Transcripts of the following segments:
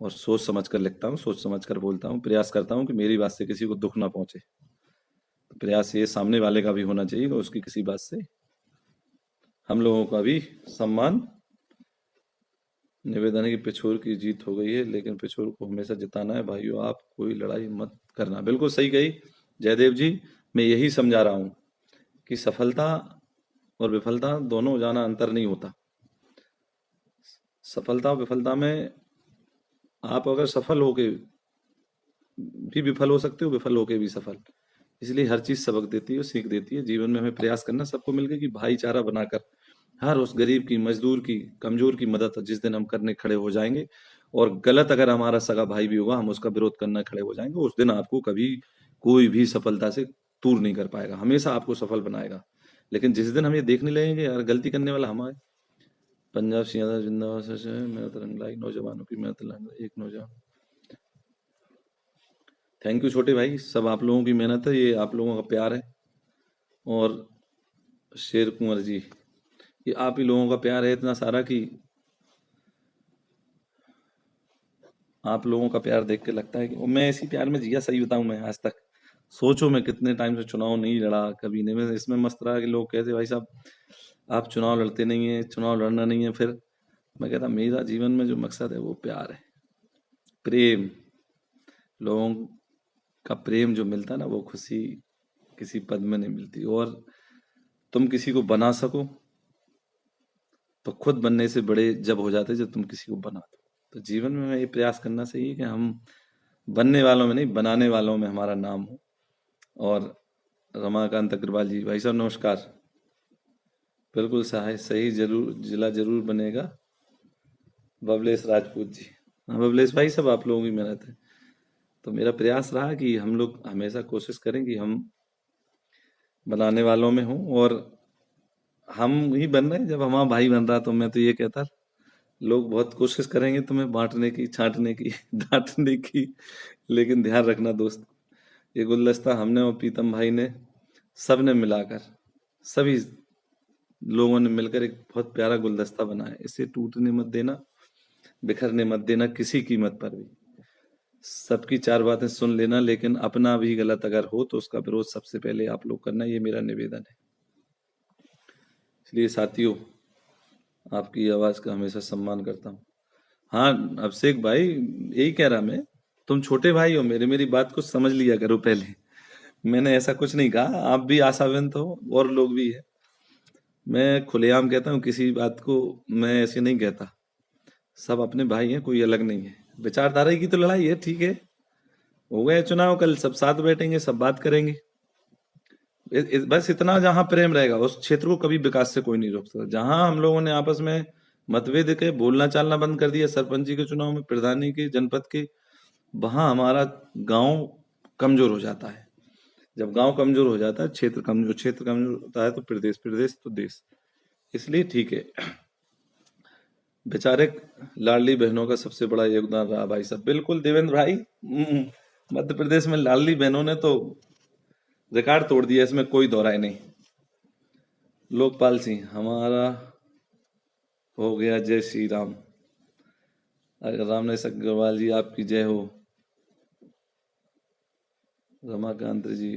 और सोच समझ कर लिखता हूँ, सोच समझ कर बोलता हूँ, प्रयास करता हूँ कि मेरी बात से किसी को दुख ना पहुंचे। तो प्रयास ये सामने वाले का भी होना चाहिए कि उसकी किसी बात से हम लोगों का भी सम्मान। निवेदन है कि पिछोर की जीत हो गई है, लेकिन पिछोर को हमेशा जिताना है भाइयों, आप कोई लड़ाई मत करना। बिल्कुल सही कही जयदेव जी। मैं यही समझा रहा हूँ कि सफलता और विफलता दोनों हो जाना अंतर नहीं होता। सफलता और विफलता में आप अगर सफल होके भी विफल हो सकते हो, विफल होके भी सफल। इसलिए हर चीज सबक देती है, सीख देती है। जीवन में हमें प्रयास करना सबको मिलकर कि भाईचारा बनाकर हर उस गरीब की, मजदूर की, कमजोर की मदद जिस दिन हम करने खड़े हो जाएंगे, और गलत अगर हमारा सगा भाई भी होगा हम उसका विरोध करना खड़े हो जाएंगे, उस दिन आपको कभी कोई भी सफलता से दूर नहीं कर पाएगा, हमेशा आपको सफल बनाएगा। लेकिन जिस दिन हम ये देखने लगेंगे यार गलती करने वाला हमारे, पंजाब सिंह जिंदाबाद से मेहनत रंग लाई, नौजवानों की मेहनत रंग एक नौजवान। थैंक यू छोटे भाई, सब आप लोगों की मेहनत है, ये आप लोगों का प्यार है। और शेर कुंवर जी, ये आप ही लोगों का प्यार है इतना सारा कि आप लोगों का प्यार देख के लगता है कि मैं इसी प्यार में जिया। सही बताऊं, मैं आज तक सोचो मैं कितने टाइम से चुनाव नहीं लड़ा, कभी नहीं। मैं इसमें मस्त रहा कि लोग कहते भाई साहब आप चुनाव लड़ते नहीं है, चुनाव लड़ना नहीं है। फिर मैं कहता मेरा जीवन में जो मकसद है वो प्यार है, प्रेम। लोगों का प्रेम जो मिलता है ना, वो खुशी किसी पद में नहीं मिलती। और तुम किसी को बना सको तो खुद बनने से बड़े जब हो जाते जब तुम किसी को बना दो। तो जीवन में मैं ये प्रयास करना चाहिए कि हम बनने वालों में नहीं, बनाने वालों में हमारा नाम हो। और रमाकांत अग्रवाल जी, भाई साहब नमस्कार। बिल्कुल सही सही, जरूर जिला जरूर बनेगा। बबलेश राजपूत जी, हाँ बबलेश भाई, सब आप लोगों की मेहनत है। तो मेरा प्रयास रहा कि हम लोग हमेशा कोशिश करें कि हम बनाने वालों में हों, और हम ही बन रहे हैं। जब हमारा भाई बन रहा तो मैं तो ये कहता, लोग बहुत कोशिश करेंगे तुम्हें बांटने की, छांटने की, डांटने की, लेकिन ध्यान रखना दोस्त, ये गुलदस्ता हमने और प्रीतम भाई ने सब ने मिलाकर, सभी लोगों ने मिलकर एक बहुत प्यारा गुलदस्ता बनाया। इसे टूटने मत देना, बिखरने मत देना किसी कीमत पर भी। सबकी चार बातें सुन लेना, लेकिन अपना भी गलत अगर हो तो उसका विरोध सबसे पहले आप लोग करना, ये मेरा निवेदन है। इसलिए साथियों, आपकी आवाज का हमेशा सम्मान करता हूँ। हाँ अभिषेक भाई, यही कह रहा मैं, तुम छोटे भाई हो मेरे, मेरी बात को समझ लिया करो पहले। मैंने ऐसा कुछ नहीं कहा, आप भी आशावंत हो और लोग भी है। मैं खुलेआम कहता हूँ, किसी बात को मैं ऐसे नहीं कहता। सब अपने भाई हैं, कोई अलग नहीं है। विचारधारा की तो लड़ाई है, ठीक है, हो गए चुनाव, कल सब साथ बैठेंगे, सब बात करेंगे। बस इतना, जहां प्रेम रहेगा उस क्षेत्र को कभी विकास से कोई नहीं रोक सकता। जहां हम लोगों ने आपस में मतभेद के बोलना चालना बंद कर दिया, सरपंची के चुनाव में, प्रधानी के, जनपद के, वहां हमारा गांव कमजोर हो जाता है। जब गांव कमजोर हो जाता है, क्षेत्र कमजोर होता है, तो प्रदेश, प्रदेश तो देश। इसलिए ठीक है, बेचारे लाडली बहनों का सबसे बड़ा योगदान रहा भाई साहब। बिल्कुल देवेंद्र भाई, मध्य प्रदेश में लाडली बहनों ने तो रिकॉर्ड तोड़ दिया, इसमें कोई दोहराई नहीं। लोकपाल सिंह हमारा हो गया, जय श्री राम। रामनेश अग्रवाल जी आपकी जय हो। रमाकांत जी,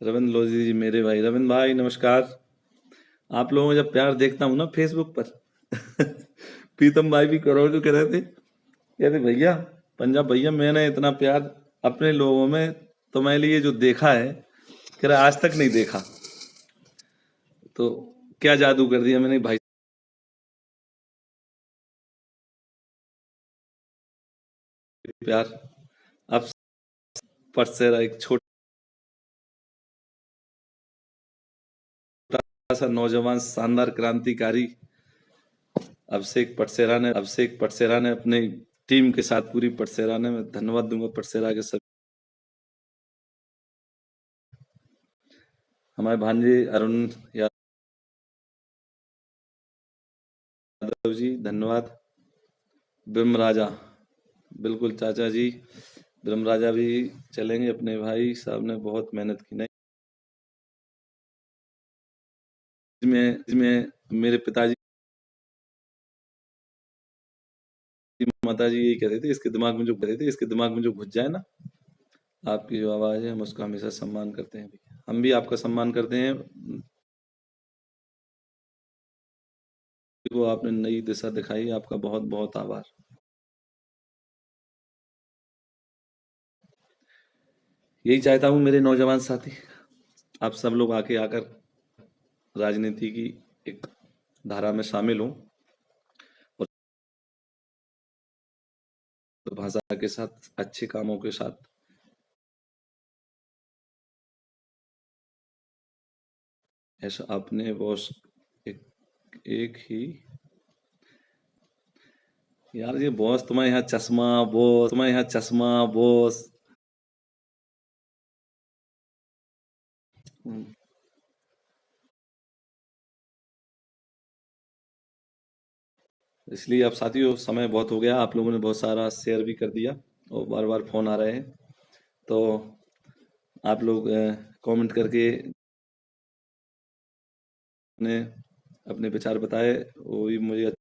रविंद्र लोधी जी मेरे भाई, रविंद्र भाई नमस्कार। आप लोगों को जब प्यार देखता हूँ ना फेसबुक पर प्रीतम भाई भी करो जो कह रहे थे, कहते भैया, पंजाब भैया, मैंने इतना प्यार अपने लोगों में तुम्हारे लिए जो देखा है, कह रहा आज तक नहीं देखा। तो क्या जादू कर दिया मैंने भाई, प्यार। अब परसेरा एक छोटा सा नौजवान शानदार क्रांतिकारी अभिषेक पटसेरा ने अपने टीम के साथ, पूरी पटसेरा ने, मैं धन्यवाद दूंगा पटसेरा के सभी। हमारे भांजे अरुण यादव जी धन्यवाद। ब्रह्म राजा, बिल्कुल चाचा जी, ब्रह्म राजा भी चलेंगे, अपने भाई साहब ने बहुत मेहनत की। नहीं, इसमें मेरे पिताजी माता जी यही कहते थे, इसके दिमाग में जो घुस जाए ना, आपकी जो आवाज है हम उसका हमेशा सम्मान करते हैं भैया, हम भी आपका सम्मान करते हैं। वो आपने नई दिशा दिखाई, आपका बहुत बहुत आभार। यही चाहता हूँ मेरे नौजवान साथी, आप सब लोग आके आकर राजनीति की एक धारा में शामिल हों और भाषा के साथ, अच्छे कामों के साथ। ऐसा अपने बॉस एक, एक ही यार, ये बॉस तुम्हारे यहाँ चश्मा बॉस। हम्म, इसलिए अब साथियों समय बहुत हो गया, आप लोगों ने बहुत सारा शेयर भी कर दिया और बार बार फोन आ रहे हैं, तो आप लोग कमेंट करके अपने अपने विचार बताए, वो भी मुझे अच्छे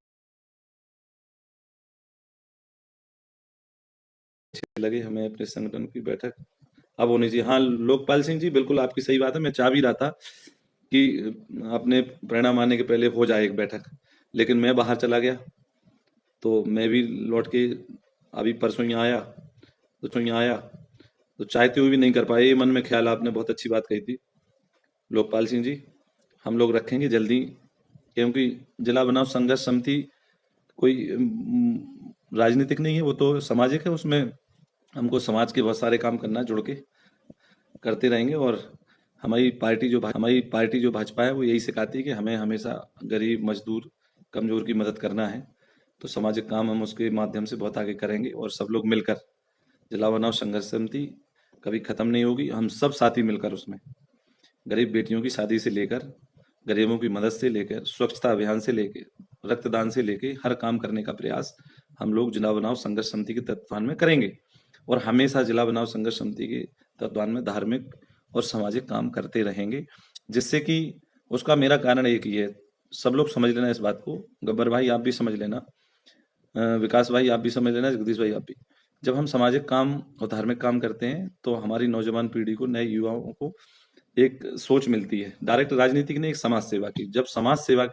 लगे। हमें अपने संगठन की बैठक अब होनी चाहिए। हाँ लोकपाल सिंह जी, बिल्कुल आपकी सही बात है, मैं चाह भी रहा था कि अपने परिणाम आने के पहले हो जाए एक बैठक, लेकिन मैं बाहर चला गया, तो मैं भी लौट के अभी परसों ही आया, तो चाहते हुए भी नहीं कर पाए। ये मन में ख्याल, आपने बहुत अच्छी बात कही थी लोकपाल सिंह जी, हम लोग रखेंगे जल्दी, क्योंकि जिला बनाव संघर्ष समिति कोई राजनीतिक नहीं है, वो तो सामाजिक है। उसमें हमको समाज के बहुत सारे काम करना है, जुड़ के करते रहेंगे। और हमारी पार्टी जो भाजपा है, वो यही सिखाती है कि हमें हमेशा गरीब, मजदूर, कमजोर की मदद करना है। तो सामाजिक काम हम उसके माध्यम से बहुत आगे करेंगे, और सब लोग मिलकर जिला बनाव संघर्ष समिति कभी खत्म नहीं होगी, हम सब साथी मिलकर उसमें गरीब बेटियों की शादी से लेकर, गरीबों की मदद से लेकर, स्वच्छता अभियान से लेकर, रक्तदान से लेकर हर काम करने का प्रयास हम लोग जिला बनाव संघर्ष समिति के तत्वाधान में करेंगे। और हमेशा जिला बनाव संघर्ष समिति के तत्वाधान में धार्मिक और सामाजिक काम करते रहेंगे, जिससे कि उसका मेरा कारण एक ही है, सब लोग समझ लेना इस बात को, गब्बर भाई आप भी समझ लेना, विकास भाई आप भी समझ लेना, जगदीश भाई आप भी। जब हम सामाजिक काम और धार्मिक काम करते हैं, तो हमारी नौजवान पीढ़ी को, नए युवाओं को एक सोच मिलती है, डायरेक्ट राजनीति की नहीं, एक समाज सेवा की। जब समाज सेवा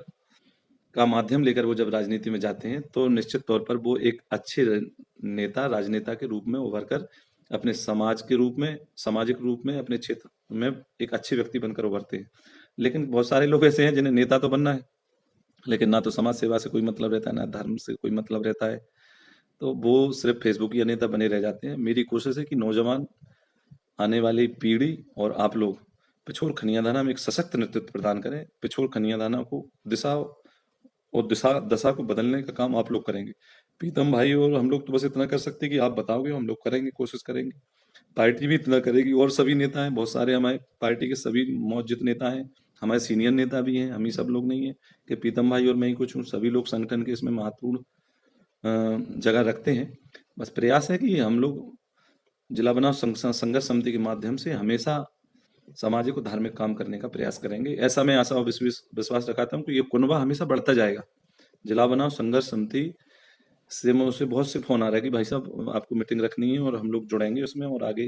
का माध्यम लेकर वो जब राजनीति में जाते हैं, तो निश्चित तौर पर वो एक अच्छे नेता, राजनेता के रूप में उभर कर अपने समाज के रूप में, सामाजिक रूप में, अपने क्षेत्र में एक अच्छे व्यक्ति बनकर उभरते हैं। लेकिन बहुत सारे लोग ऐसे हैं जिन्हें नेता तो बनना है, लेकिन ना तो समाज सेवा से कोई मतलब रहता है, ना धर्म से कोई मतलब रहता है, तो वो सिर्फ फेसबुक या नेता बने रह जाते हैं। मेरी कोशिश है कि नौजवान, आने वाली पीढ़ी और आप लोग पिछोर खनियादाना में एक सशक्त नेतृत्व प्रदान करें। पिछोर खनियादाना को दिशा और दशा को बदलने का काम आप लोग करेंगे। प्रीतम भाई और हम लोग तो बस इतना कर सकते हैं कि आप बताओगे, हम लोग करेंगे, कोशिश करेंगे। पार्टी भी इतना करेगी, और सभी नेता हैं बहुत सारे, हमारे पार्टी के सभी मौजूद नेता हैं, हमारे सीनियर नेता भी हैं, हम ही सब लोग नहीं है कि प्रीतम भाई और मैं ही कुछ हूँ, सभी लोग संगठन के इसमें महत्वपूर्ण जगह रखते हैं। बस प्रयास है कि हम लोग जिला बनाव संघर्ष समिति के माध्यम से हमेशा सामाजिक और धार्मिक काम करने का प्रयास करेंगे। ऐसा मैं आशा और विश्वास रखाता हूँ कि ये कुनबा हमेशा बढ़ता जाएगा। जिला बनाव संघर्ष समिति से मुझसे बहुत से फोन आ रहा है कि भाई साहब आपको मीटिंग रखनी है, और हम लोग जुड़ेंगे उसमें, और आगे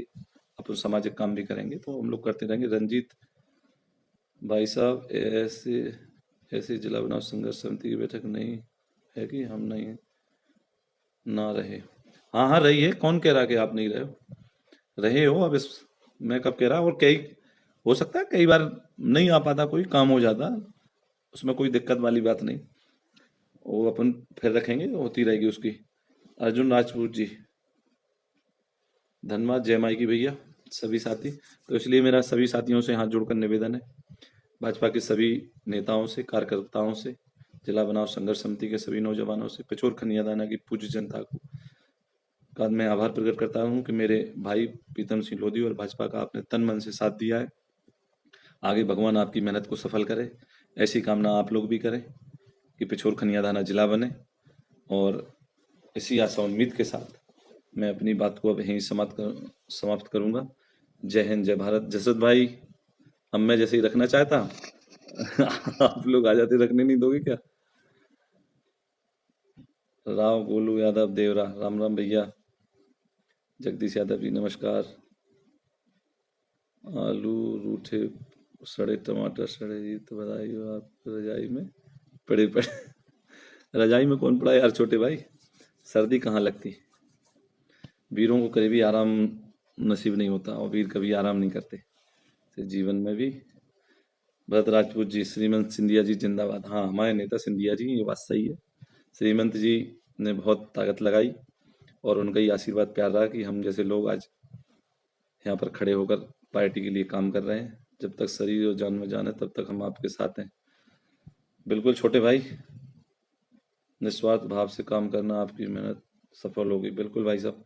अपन सामाजिक काम भी करेंगे, तो हम लोग करते रहेंगे। रंजीत भाई साहब, ऐसे ऐसे जिला बनाव संघर्ष समिति की बैठक नहीं है कि हम नहीं ना रहे। हाँ हाँ रही है, कौन कह रहा कि आप नहीं रहे हो, रहे हो। अब इस मैं कब कह रहा, और कई हो सकता है कई बार नहीं आ पाता, कोई काम हो जाता, उसमें कोई दिक्कत वाली बात नहीं, वो अपन फिर रखेंगे, होती रहेगी उसकी। अर्जुन राजपूत जी, धन्यवाद, जय माई की भैया, सभी साथी। तो इसलिए मेरा सभी साथियों से हाथ जोड़कर निवेदन है, भाजपा के सभी नेताओं से, कार्यकर्ताओं से, जिला बनाव संघर्ष समिति के सभी नौजवानों से, पिछोर खनियादाना की पूज्य जनता को का मैं आभार प्रकट करता हूं कि मेरे भाई प्रीतम सिंह लोधी और भाजपा का आपने तन मन से साथ दिया है। आगे भगवान आपकी मेहनत को सफल करे, ऐसी कामना आप लोग भी करें कि पिछोर खनियादाना जिला बने। और इसी आशा उम्मीद के साथ मैं अपनी बात को अब यहीं समाप्त करूंगा। जय हिंद, जय भारत। जसद भाई, अब मैं जैसे ही रखना चाहता आप लोग आ जाते, रखने नहीं दोगे क्या? राव गोलू यादव देवरा, राम राम भैया। जगदीश यादव जी नमस्कार। आलू रूठे, सड़े टमाटर सड़े, ये तो बधाई हो आप रजाई में पड़े पड़े। रजाई में कौन पड़ा यार छोटे भाई, सर्दी कहाँ लगती। वीरों को कभी भी आराम नसीब नहीं होता और वीर कभी आराम नहीं करते तो जीवन में भी। भरत राजपूत जी, श्रीमंत सिंधिया जी जिंदाबाद। हाँ, हमारे नेता सिंधिया जी, ये बात सही है। श्रीमंत जी ने बहुत ताकत लगाई और उनका ही आशीर्वाद प्यार रहा कि हम जैसे लोग आज यहाँ पर खड़े होकर पार्टी के लिए काम कर रहे हैं। जब तक शरीर और जान में जान है तब तक हम आपके साथ हैं। बिल्कुल छोटे भाई, निस्वार्थ भाव से काम करना, आपकी मेहनत सफल होगी। बिल्कुल भाई साहब।